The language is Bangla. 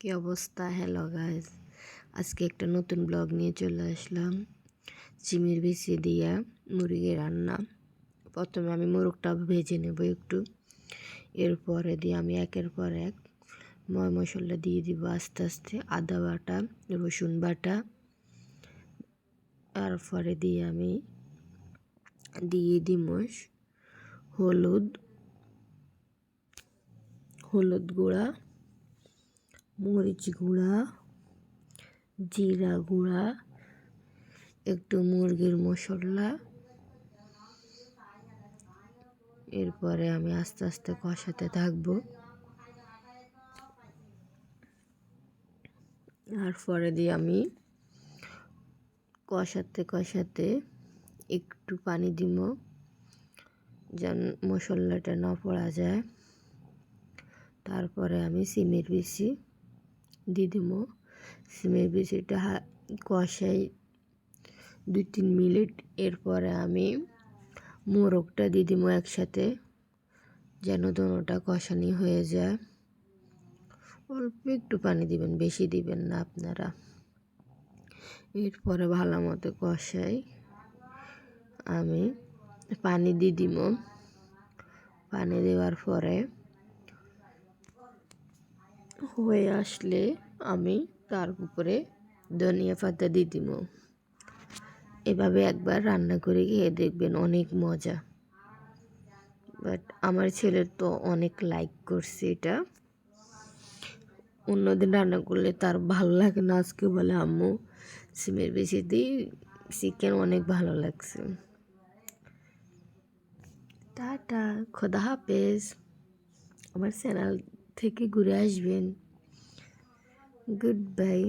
কি অবস্থা? হ্যালো গাইস, আজকে একটা নতুন ব্লগ নিয়ে চলে আসলাম। চিমির বিচি দিয়া মুরগি রান্না। প্রথমে আমি মোরগটা ভেজে নেব একটু, এরপরে দিয়ে আমি একের পর এক মশলা দিয়ে দিব আস্তে আস্তে। আদা বাটা, রসুন বাটা, তারপরে দিয়ে আমি দিয়ে দিব হলুদ গুঁড়া, মরিচ গুঁড়া, জিরা গুঁড়া, একটু মুরগির মশলা। এরপরে আমি আস্তে আস্তে কষাতে থাকবো। তারপরে দিয়ে আমি কষাতে একটু পানি দিব, যেন মশলাটা না পড়া যায়। তারপরে আমি সিমের বিচি দিয়ে দিব। সিমের বিচিটা কষাই 2-3 মিনিট। এরপরে আমি মোরগটা দিয়ে দিব একসাথে, যেন দোনোটা কষানি হয়ে যায়। অল্প একটু পানি দিবেন, বেশি দিবেন না আপনারা। এরপরে ভালো মতো কষাই আমি পানি দিয়ে দিব। পানি দেওয়ার পরে হয়ে আসলে আমি তার উপরে ধনিয়া পাতা দিয়ে দিব। এভাবে একবার রান্না করে খেয়ে দেখবেন, অনেক মজা। বাট আমার ছেলের তো অনেক লাইক করছে এটা। অন্যদিন রান্না করলে তার ভালো লাগে না, আজকে বলে আম্মু সিমের বিচি দিয়ে চিকেন অনেক ভালো লাগছে। টাটা, খোদা হাফেজ। আমার চ্যানেল থেকে ঘুরে আসবেন। Good bye.